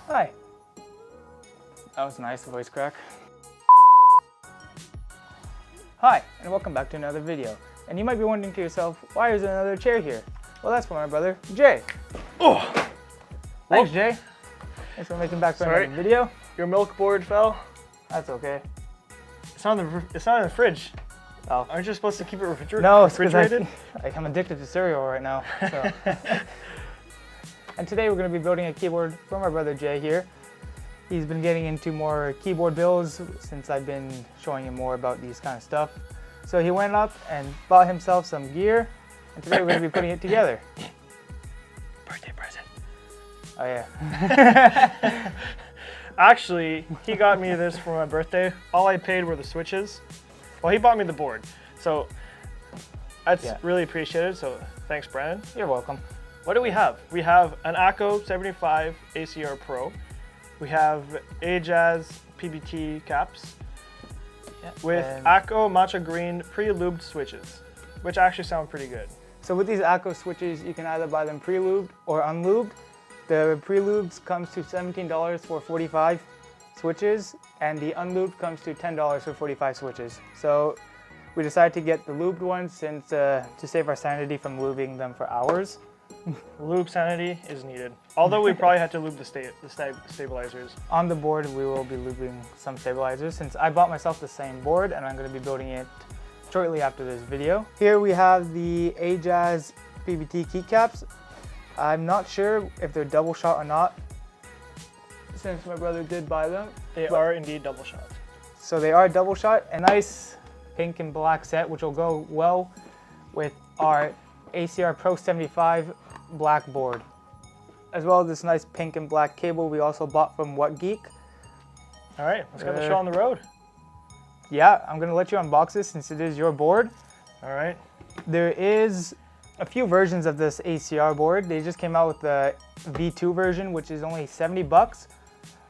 Hi. That was a nice voice crack. Hi, and welcome back to another video. And you might be wondering to yourself, why is there another chair here? Well, that's for my brother, Jay. Oh! Thanks, Jay. Thanks for making back for another video. Your milk board fell. That's okay. It's not in the fridge. Oh. Aren't you supposed to keep it refrigerated? No, it's because I'm addicted to cereal right now. So. And today we're going to be building a keyboard for my brother Jay here. He's been getting into more keyboard builds since I've been showing him more about these kind of stuff. So he went up and bought himself some gear, and today we're going to be putting it together. Birthday present. Oh yeah. Actually, he got me this for my birthday. All I paid were the switches. Well, he bought me the board, so that's really appreciated. So thanks, Brandon. You're welcome. What do we have? We have an ACO 75 ACR Pro. We have AJAZ PBT caps with ACO Matcha Green pre-lubed switches, which actually sound pretty good. So with these ACO switches, you can either buy them pre-lubed or unlubed. The pre-lubes comes to $17 for 45 switches, and the unlubed comes to $10 for 45 switches. So we decided to get the lubed ones since to save our sanity from lubing them for hours. Lube sanity is needed. Although we probably had to lube the stabilizers. On the board, we will be lubing some stabilizers since I bought myself the same board and I'm going to be building it shortly after this video. Here we have the AJAZ PBT keycaps. I'm not sure if they're double shot or not since my brother did buy them. They are indeed double shot. So they are double shot. A nice pink and black set which will go well with our ACR Pro 75 black board. As well as this nice pink and black cable we also bought from What Geek. All right, let's get the show on the road. Yeah, I'm gonna let you unbox this since it is your board. All right. There is a few versions of this ACR board. They just came out with the V2 version, which is only 70 bucks.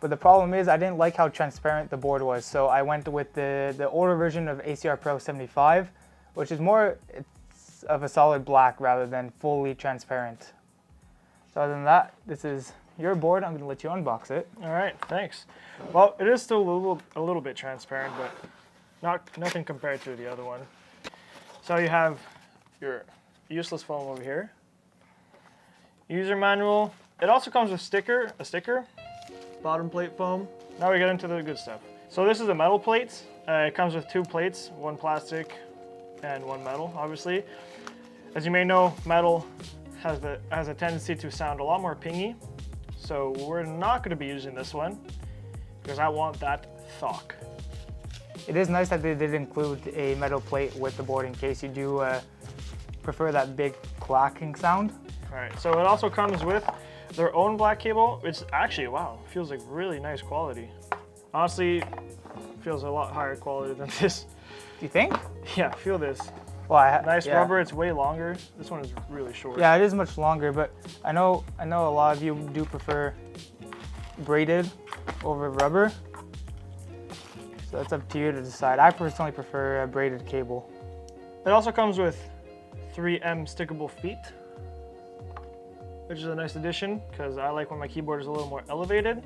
But the problem is I didn't like how transparent the board was. So I went with the older version of ACR Pro 75, which is more of a solid black rather than fully transparent. So other than that, this is your board. I'm gonna let you unbox it. All right, thanks. Well, it is still a little bit transparent, but nothing compared to the other one. So you have your useless foam over here. User manual. It also comes with a sticker, bottom plate foam. Now we get into the good stuff. So this is the metal plates. It comes with two plates, one plastic and one metal, obviously. As you may know, metal has a tendency to sound a lot more pingy. So we're not going to be using this one because I want that thock. It is nice that they did include a metal plate with the board in case you do prefer that big clacking sound. All right, so it also comes with their own black cable, which actually, wow, feels like really nice quality. Honestly, feels a lot higher quality than this. Do you think? Yeah, feel this. Well, nice rubber, it's way longer. This one is really short. Yeah, it is much longer, but I know a lot of you do prefer braided over rubber. So that's up to you to decide. I personally prefer a braided cable. It also comes with 3M stickable feet, which is a nice addition because I like when my keyboard is a little more elevated.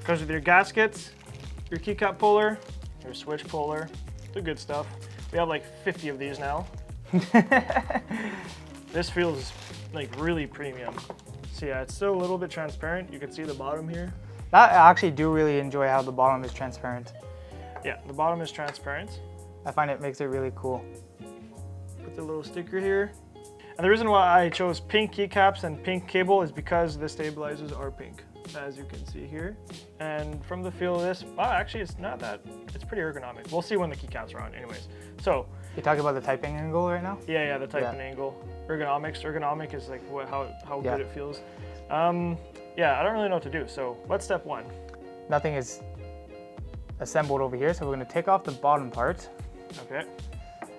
Comes with your gaskets, your keycap puller, your switch puller, the good stuff. We have like 50 of these now. This feels like really premium. So yeah, it's still a little bit transparent. You can see the bottom here. I actually do really enjoy how the bottom is transparent. Yeah, the bottom is transparent. I find it makes it really cool. Put the little sticker here. And the reason why I chose pink keycaps and pink cable is because the stabilizers are pink, as you can see here. And from the feel of this, wow, actually it's not that, it's pretty ergonomic. We'll see when the keycaps are on anyways. So. You're talking about the typing angle right now? Yeah, the typing angle. Ergonomic is like how good it feels. Yeah, I don't really know what to do. So what's step one? Nothing is assembled over here, so we're gonna take off the bottom part. Okay.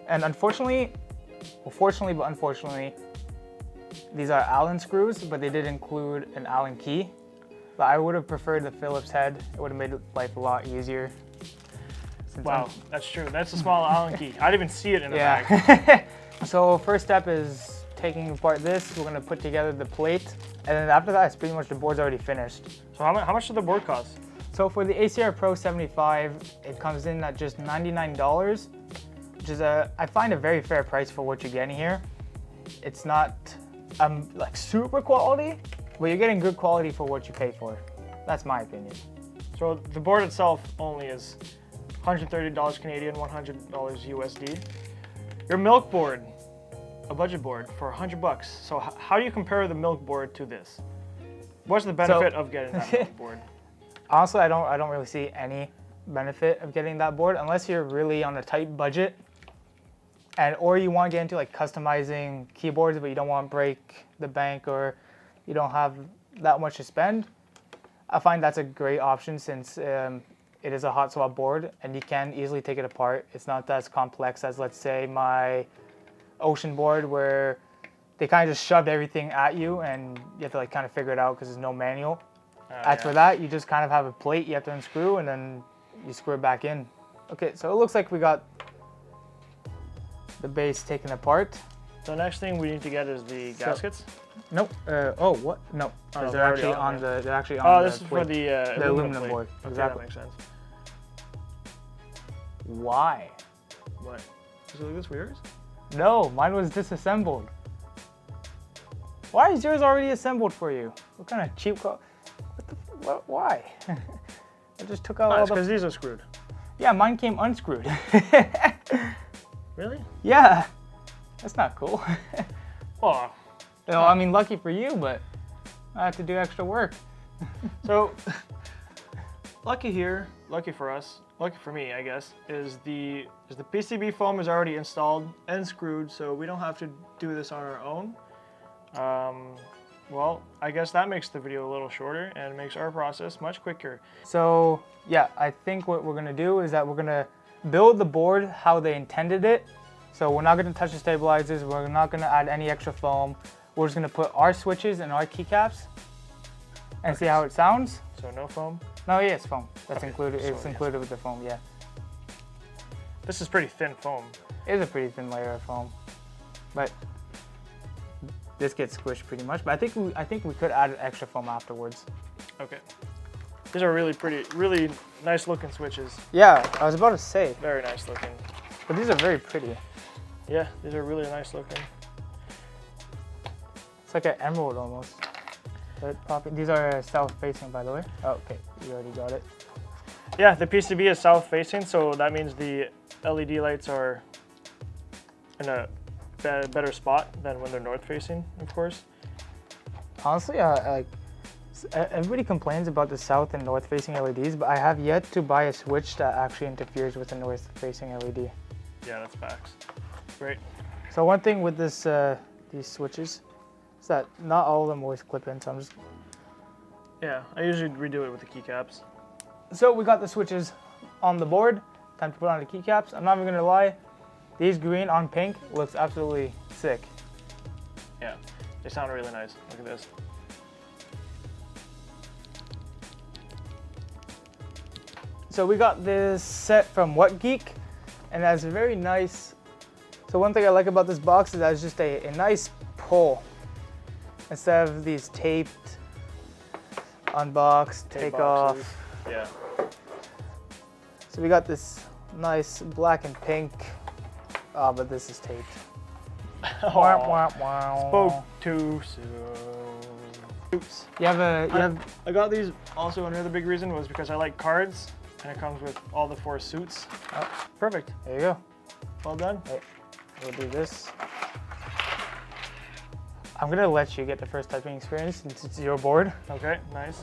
And unfortunately, well, fortunately but unfortunately, these are Allen screws, but they did include an Allen key. But I would have preferred the Phillips head. It would have made life a lot easier. Wow, that's true. That's a small Allen key. I didn't even see it in the bag. So first step is taking apart this. We're gonna put together the plate And then after that, it's pretty much the board's already finished. So how much did the board cost? So for the ACR Pro 75, it comes in at just $99, which is I find a very fair price for what you're getting here. It's not like super quality, but you're getting good quality for what you pay for. That's my opinion. So the board itself only is $130 Canadian, $100 USD. Your milk board, a budget board for $100. So how do you compare the milk board to this? What's the benefit of getting that milk board? Honestly, I don't really see any benefit of getting that board unless you're really on a tight budget, or you want to get into like customizing keyboards, but you don't want to break the bank or you don't have that much to spend. I find that's a great option since it is a hot swap board and you can easily take it apart. It's not as complex as, let's say, my Ocean board where they kind of just shove everything at you and you have to like kind of figure it out because there's no manual. As for that, you just kind of have a plate you have to unscrew and then you screw it back in. Okay, so it looks like we got the base taken apart. The next thing we need to get is the gaskets. Nope. Oh, what? No. Oh, They're actually on the. They're actually on. Oh, the this is plate. for the aluminum board. Okay, Exactly. that makes sense. Why? What? Does it look this weird? No, mine was disassembled. Why is yours already assembled for you? What kind of cheap? Why? I just took out all the. Because these are screwed. Yeah, mine came unscrewed. Really? Yeah, that's not cool. Oh. You know, I mean, lucky for you, but I have to do extra work. So, lucky here, lucky for us, lucky for me, I guess, is the PCB foam is already installed and screwed, so we don't have to do this on our own. Well, I guess that makes the video a little shorter and makes our process much quicker. So yeah, I think what we're gonna do is that we're gonna build the board how they intended it. So we're not gonna touch the stabilizers, we're not gonna add any extra foam. We're just gonna put our switches and our keycaps and see how it sounds. So no foam? No, yeah, it's foam. That's Okay, included, so it's included with the foam, yeah. This is pretty thin foam. It is a pretty thin layer of foam, but this gets squished pretty much. But I think we could add extra foam afterwards. Okay. These are really pretty, really nice looking switches. Yeah, I was about to say. Very nice looking. But these are very pretty. Yeah, these are really nice looking. It's like an emerald almost. These are south facing, by the way. Oh, okay, you already got it. Yeah, the PCB is south facing, so that means the LED lights are in a better spot than when they're north facing, of course. Honestly, everybody complains about the south and north facing LEDs, but I have yet to buy a switch that actually interferes with the north facing LED. Yeah, that's facts. Great. So one thing with this these switches is that not all of them always clip in, so I'm just... Yeah, I usually redo it with the keycaps. So we got the switches on the board. Time to put on the keycaps. I'm not even gonna lie, these green on pink looks absolutely sick. Yeah, they sound really nice. Look at this. So we got this set from What Geek, and it has a very nice... So one thing I like about this box is that it's just a nice pull. Instead of these taped, unbox, take off. Yeah. So we got this nice black and pink. Oh, but this is taped. Wah, wah, wah. Spoke too soon. Oops. I I got these also, another big reason was because I like cards, and it comes with all the 4 suits. Oh, Perfect. there you go. Well done. Right. We'll do this. I'm gonna let you get the first typing experience since it's your board. Okay, nice.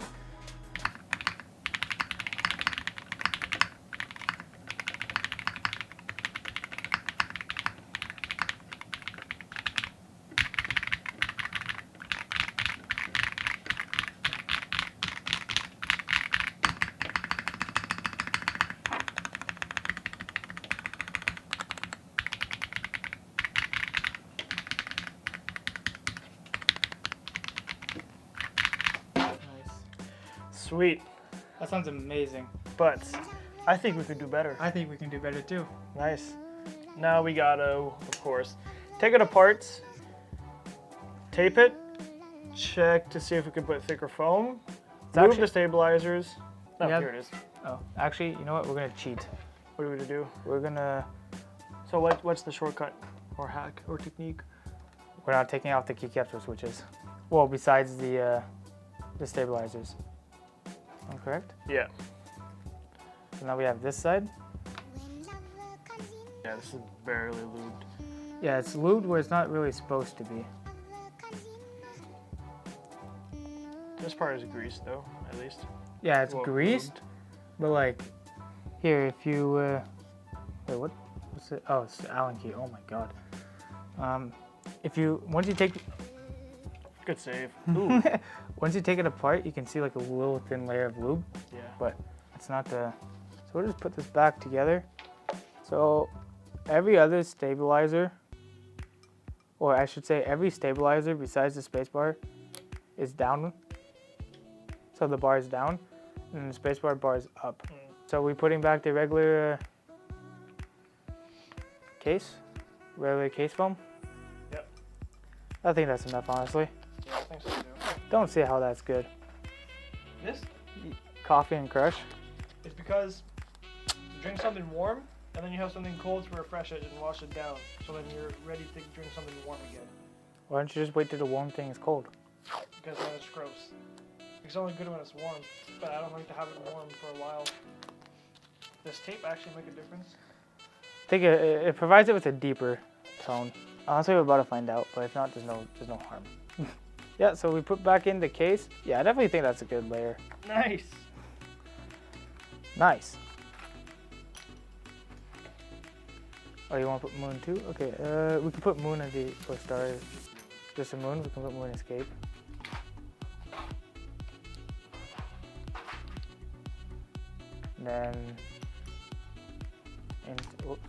Sweet. That sounds amazing. But I think we could do better. I think we can do better too. Nice. Now we gotta, of course, take it apart, tape it, check to see if we can put thicker foam. It's Move actually- the stabilizers. Oh, Yeah. here it is. Oh, actually, you know what? We're gonna cheat. What are we gonna do? We're gonna. So what's the shortcut or hack or technique? We're not taking off the keycaps or switches. Well, besides the stabilizers. Am I correct? Yeah. So now we have this side. Yeah, this is barely lubed. Yeah, it's lubed where it's not really supposed to be. This part is greased though, at least. Yeah, it's Well, greased, but like here, if you wait, what's it? Oh, it's the Allen key. Oh my god. If you once you take Good save. Ooh. once you take it apart, you can see like a little thin layer of lube, Yeah. but it's not the. So we'll just put this back together. So every other stabilizer, or I should say every stabilizer besides the spacebar, is down. So the bar is down, and the spacebar bar is up. So we're putting back the regular regular case foam. Yep. I think that's enough, honestly. Yeah, I think so too. Don't see how that's good. This Coffee and crush. is because you drink something warm and then you have something cold to refresh it and wash it down. So then you're ready to drink something warm again. Why don't you just wait till the warm thing is cold? Because then it's gross. It's only good when it's warm, but I don't like to have it warm for a while. Does tape actually make a difference? I think it provides it with a deeper tone. Honestly, we're about to find out, but if not, there's no harm. Yeah, so we put back in the case. Yeah, I definitely think that's a good layer. Nice. Nice. Oh, you want to put moon too? Okay, we can put moon in the, or star, just a moon. We can put moon escape. And then, oops.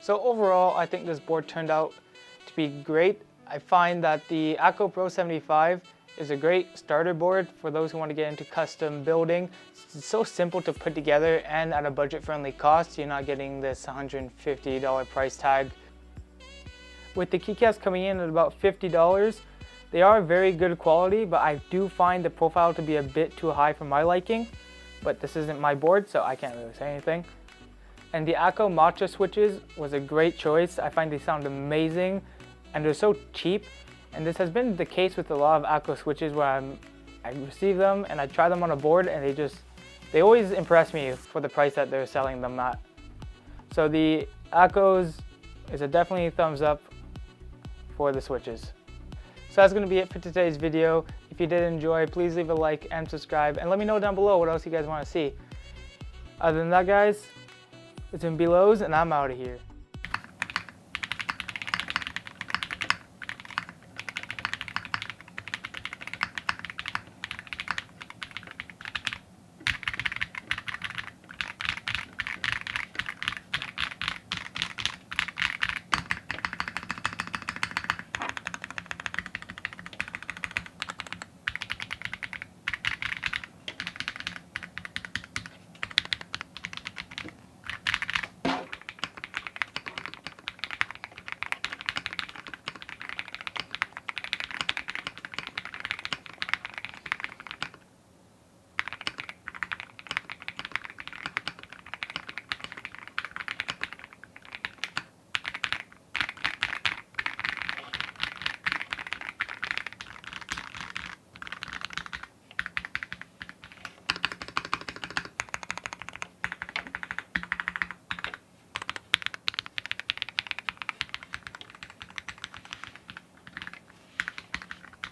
So overall, I think this board turned out to be great. I find that the ACO Pro 75 is a great starter board for those who want to get into custom building. It's so simple to put together and at a budget-friendly cost. You're not getting this $150 price tag. With the keycaps coming in at about $50, they are very good quality, but I do find the profile to be a bit too high for my liking. But this isn't my board, so I can't really say anything. And the ACO Matcha switches was a great choice. I find they sound amazing and they're so cheap. And this has been the case with a lot of ACO switches where I receive them and I try them on a board and they always impress me for the price that they're selling them at. So the ACOs is a definitely thumbs up for the switches. So that's gonna be it for today's video. If you did enjoy, please leave a like and subscribe and let me know down below what else you guys wanna see. Other than that, guys, it's been Belows, and I'm out of here.